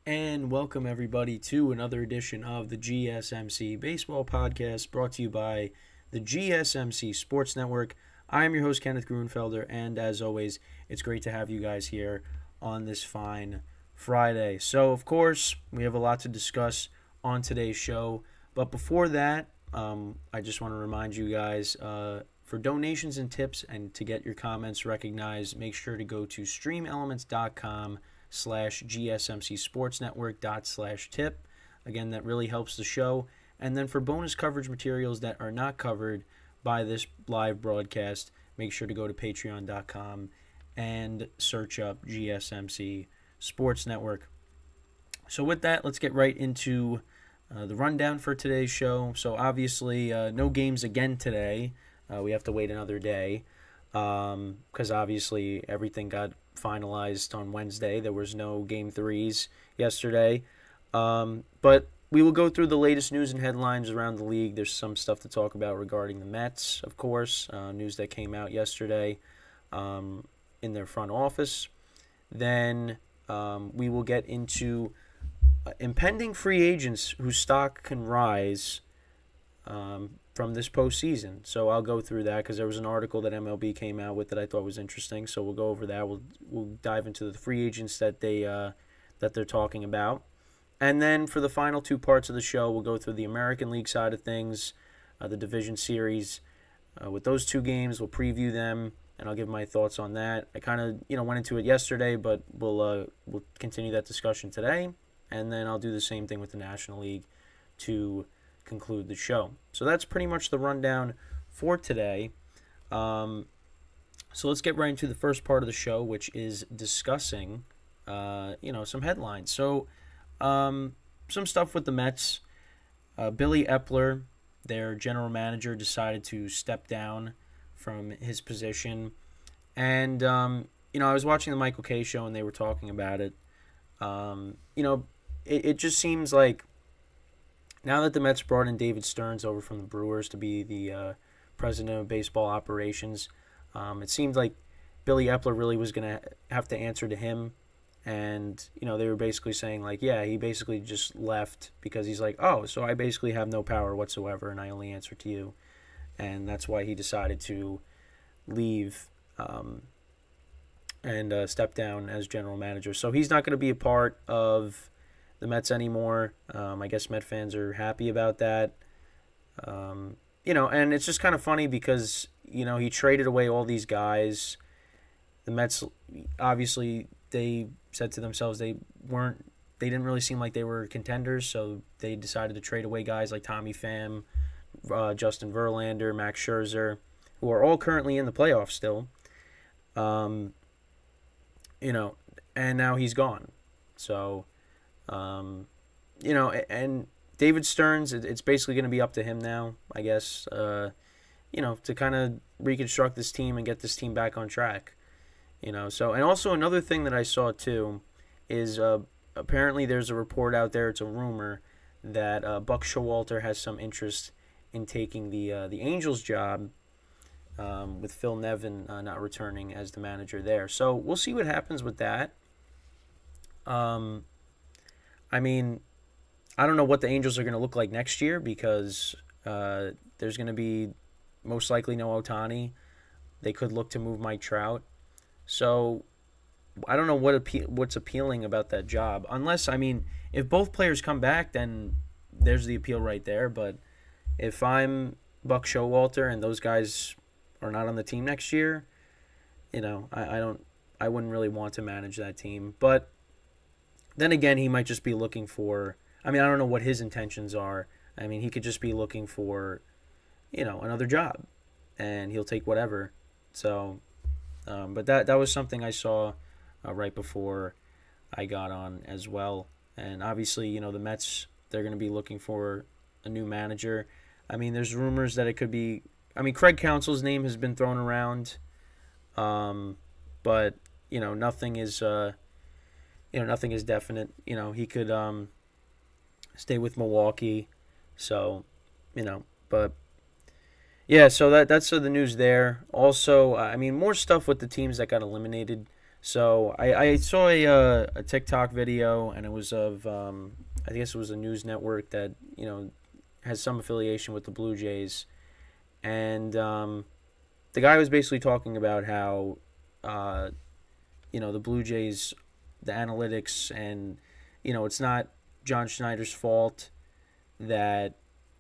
And welcome everybody to another edition of the GSMC Baseball Podcast brought to you by the GSMC Sports Network. I am your host, Kenneth Grunfelder, and as always, it's great to have you guys here on this fine Friday. So, of course, we have a lot to discuss on today's show, but before that, I just want to remind you guys, for donations and tips and to get your comments recognized, make sure to go to streamelements.com/gsmcsportsnetwork./tip. Again, that really helps the show. And then for bonus coverage materials that are not covered by this live broadcast, make sure to go to patreon.com and search up GSMC Sports Network. So with that, let's get right into the rundown for today's show. So obviously, no games again today. We have to wait another day because obviously everything got finalized on Wednesday. There was no Game 3s yesterday. But we will go through the latest news and headlines around the league. There's some stuff to talk about regarding the Mets, of course. News that came out yesterday in their front office. Then we will get into impending free agents whose stock can rise from this postseason. So I'll go through that because there was an article that MLB came out with that I thought was interesting. So we'll go over that. We'll dive into the free agents that they're talking about. And then for the final two parts of the show, we'll go through the American League side of things, the division series. With those two games, we'll preview them, and I'll give my thoughts on that. I kind of went into it yesterday, but we'll continue that discussion today, and then I'll do the same thing with the National League to conclude the show. So that's pretty much the rundown for today. So let's get right into the first part of the show, which is discussing some headlines. So some stuff with the Mets. Billy Epler, their general manager, decided to step down from his position. And I was watching the Michael Kay show and they were talking about it. It just seems like now that the Mets brought in David Stearns over from the Brewers to be the president of baseball operations, it seemed like Billy Epler really was going to have to answer to him. And, they were basically saying, like, yeah, he basically just left because he's like, oh, so I basically have no power whatsoever and I only answer to you. And that's why he decided to leave and step down as general manager. So he's not going to be a part of the Mets anymore. I guess Met fans are happy about that. And it's just kind of funny because, he traded away all these guys. The Mets, obviously, they said to themselves they didn't really seem like they were contenders, so they decided to trade away guys like Tommy Pham, Justin Verlander, Max Scherzer, who are all currently in the playoffs still. And now he's gone. So, and David Stearns, it's basically going to be up to him now, I guess, to kind of reconstruct this team and get this team back on track. So, and also another thing that I saw too is apparently there's a report out there, it's a rumor, that Buck Showalter has some interest in taking the Angels job with Phil Nevin not returning as the manager there. So we'll see what happens with that. I mean, I don't know what the Angels are going to look like next year because there's going to be most likely no Ohtani. They could look to move Mike Trout. So I don't know what's appealing about that job. Unless, if both players come back, then there's the appeal right there. But if I'm Buck Showalter and those guys are not on the team next year, I wouldn't really want to manage that team. But then again, he might just be looking for, I don't know what his intentions are. He could just be looking for, another job, and he'll take whatever. So, but that was something I saw right before I got on as well. And obviously, the Mets, they're going to be looking for a new manager. There's rumors that it could be, Craig Counsell's name has been thrown around, but, nothing is, nothing is definite. He could stay with Milwaukee. So, but yeah, so that's the news there. Also, more stuff with the teams that got eliminated So I saw a TikTok video, and it was of I guess it was a news network that has some affiliation with the Blue Jays, and the guy was basically talking about how uh, the Blue Jays, the analytics, and it's not John Schneider's fault that.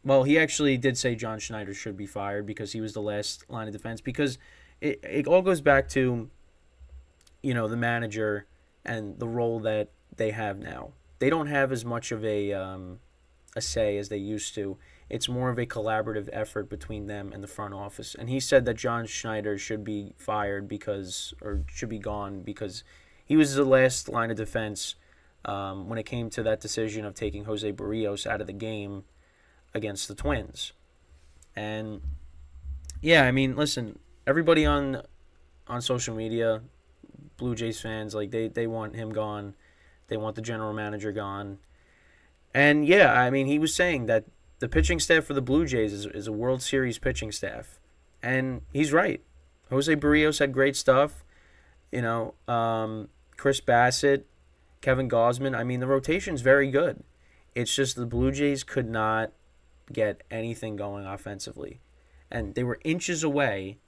Well, he actually did say John Schneider should be fired because he was the last line of defense. Because it all goes back to the manager and the role that they have now. They don't have as much of a say as they used to. It's more of a collaborative effort between them and the front office. And he said that John Schneider should be fired or should be gone because he was the last line of defense when it came to that decision of taking Jose Barrios out of the game against the Twins. And yeah, I mean, listen, everybody on social media, Blue Jays fans, like they want him gone. They want the general manager gone. And yeah, I mean, he was saying that the pitching staff for the Blue Jays is a World Series pitching staff. And he's right. Jose Barrios had great stuff. Chris Bassett, Kevin Gausman. I mean, the rotation's very good. It's just the Blue Jays could not get anything going offensively. And they were inches away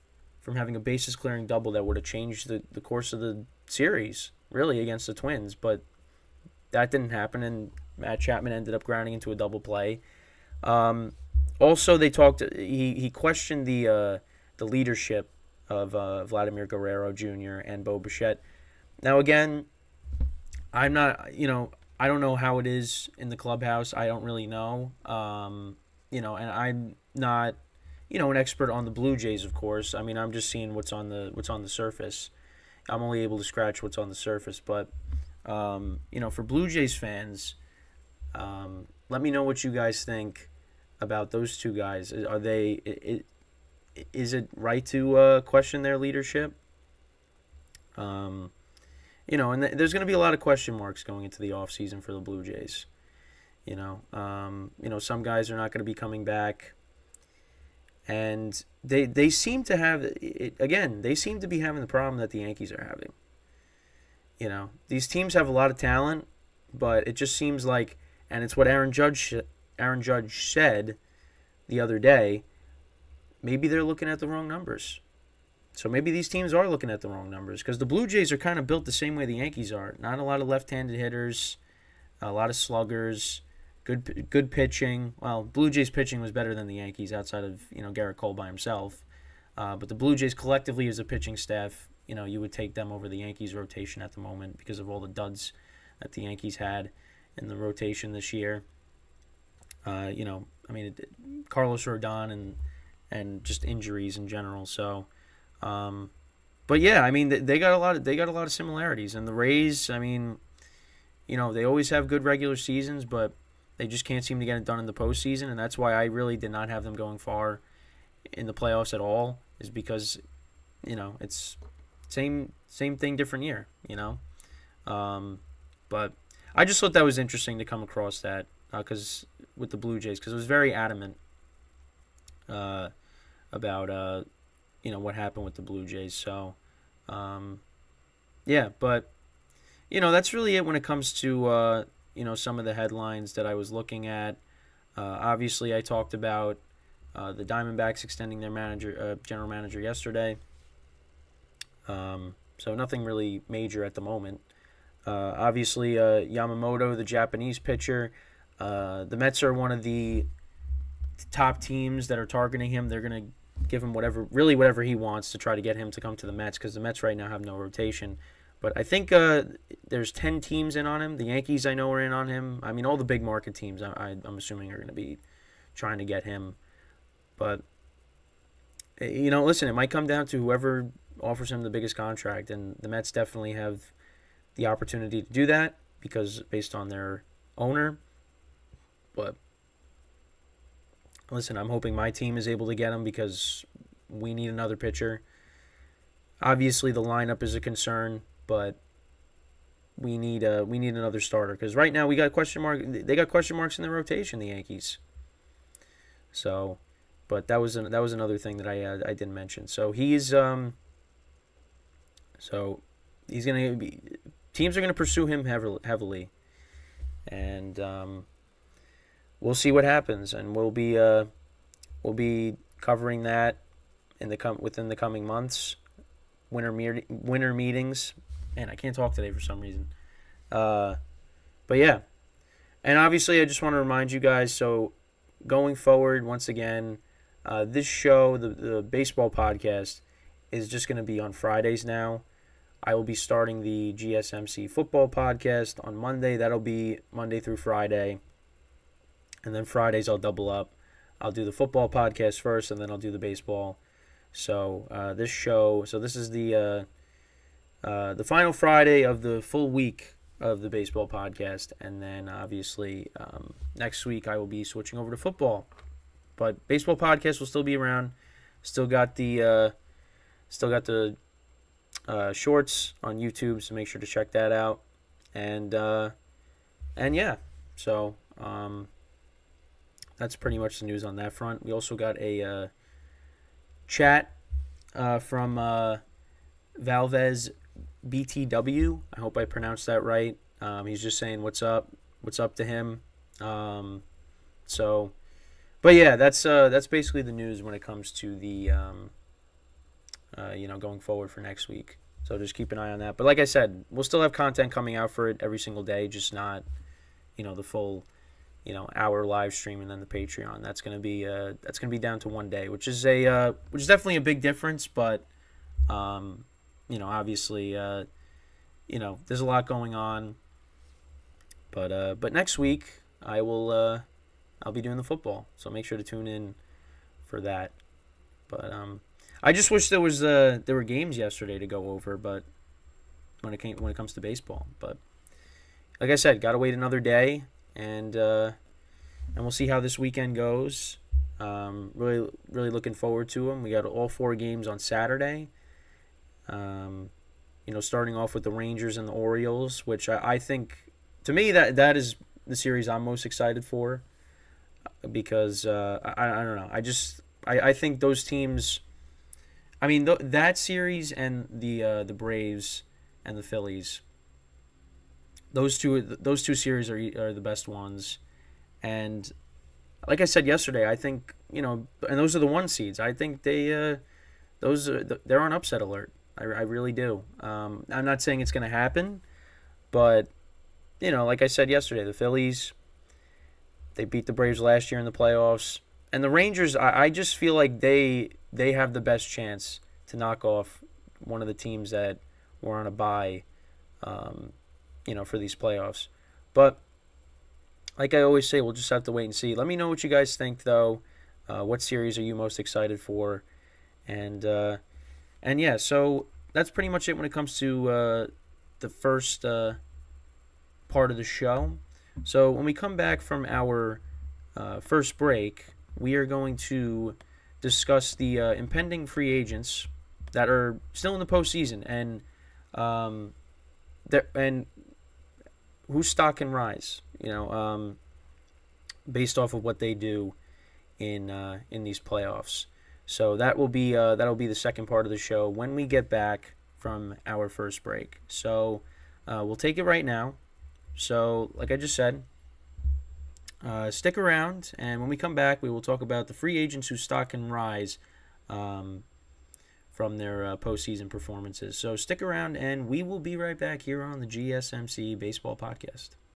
from having a bases clearing double that would have changed the course of the series, really, against the Twins. But that didn't happen, and Matt Chapman ended up grounding into a double play. Also, they talked. He questioned the leadership of Vladimir Guerrero Jr. and Bo Bichette. Now, again, I'm not. I don't know how it is in the clubhouse. I don't really know. And I'm not, an expert on the Blue Jays, of course. I mean, I'm just seeing what's on the surface. I'm only able to scratch what's on the surface, but for Blue Jays fans, let me know what you guys think about those two guys. Is it right to question their leadership? And there's going to be a lot of question marks going into the offseason for the Blue Jays. Some guys are not going to be coming back. And they seem to have it again. They seem to be having the problem that the Yankees are having. These teams have a lot of talent, but it just seems like, and it's what Aaron Judge said the other day. Maybe they're looking at the wrong numbers. So maybe these teams are looking at the wrong numbers because the Blue Jays are kind of built the same way the Yankees are. Not a lot of left-handed hitters, a lot of sluggers. Good pitching. Well, Blue Jays pitching was better than the Yankees outside of Garrett Cole by himself. But the Blue Jays collectively as a pitching staff, you would take them over the Yankees rotation at the moment because of all the duds that the Yankees had in the rotation this year. Carlos Rodon and just injuries in general. So, but yeah, I mean they got a lot of similarities. And the Rays, I mean, they always have good regular seasons, but they just can't seem to get it done in the postseason, and that's why I really did not have them going far in the playoffs at all. Is because, it's same thing, different year. But I just thought that was interesting to come across that because with the Blue Jays, because it was very adamant about what happened with the Blue Jays. So yeah, but that's really it when it comes to some of the headlines that I was looking at. Obviously, I talked about the Diamondbacks extending their general manager yesterday. So nothing really major at the moment. Obviously, Yamamoto, the Japanese pitcher, the Mets are one of the top teams that are targeting him. They're going to give him whatever he wants to try to get him to come to the Mets because the Mets right now have no rotation. But I think there's 10 teams in on him. The Yankees, I know, are in on him. I mean, all the big market teams, I'm assuming, are going to be trying to get him. But, listen, it might come down to whoever offers him the biggest contract. And the Mets definitely have the opportunity to do that because based on their owner. But, listen, I'm hoping my team is able to get him because we need another pitcher. Obviously, the lineup is a concern. But we need another starter because right now we got question mark. They got question marks in their rotation, the Yankees. So, but that was another thing that I didn't mention. So he's he's going to be teams are going to pursue him heavily, and we'll see what happens, and we'll be covering that within the coming months. Winter meetings, and I can't talk today for some reason. But yeah, and obviously I just want to remind you guys. So going forward, once again, this show, the baseball podcast, is just going to be on Fridays now. I will be starting the GSMC football podcast on Monday. That'll be Monday through Friday. And then Fridays I'll double up. I'll do the football podcast first, and then I'll do the baseball. So this is the final Friday of the full week of the baseball podcast. And then obviously next week I will be switching over to football. But baseball podcast will still be around. Still got the shorts on YouTube, so make sure to check that out. And yeah, so that's pretty much the news on that front. We also got a chat from Valvez BTW. I hope I pronounced that right. He's just saying what's up to him. But yeah, that's basically the news when it comes to the going forward for next week. So just keep an eye on that. But like I said, we'll still have content coming out for it every single day, just not, the full, hour live stream and then the Patreon. That's gonna be down to one day, which is definitely a big difference. But obviously, there's a lot going on. But next week I'll be doing the football, so make sure to tune in for that. But I just wish there were games yesterday to go over, but when it comes to baseball. But like I said, gotta wait another day, and we'll see how this weekend goes. Really looking forward to them. We got all 4 games on Saturday. Starting off with the Rangers and the Orioles, which I think, to me, that is the series I'm most excited for, because I don't know. I think those teams. I mean, that series and the Braves and the Phillies. Those two series are the best ones, and like I said yesterday, I think and those are the 1 seeds. I think they're on upset alert. I really do. I'm not saying it's going to happen, but like I said yesterday, the Phillies, they beat the Braves last year in the playoffs, and the Rangers, I just feel like they have the best chance to knock off one of the teams that were on a bye, for these playoffs. But like I always say, we'll just have to wait and see. Let me know what you guys think, though. What series are you most excited for? And yeah, so that's pretty much it when it comes to the first part of the show. So when we come back from our first break, we are going to discuss the impending free agents that are still in the postseason, and whose stock can rise, based off of what they do in these playoffs. So that'll be the second part of the show when we get back from our first break. So we'll take it right now. So like I just said, stick around, and when we come back, we will talk about the free agents whose stock can rise from their postseason performances. So stick around, and we will be right back here on the GSMC Baseball Podcast.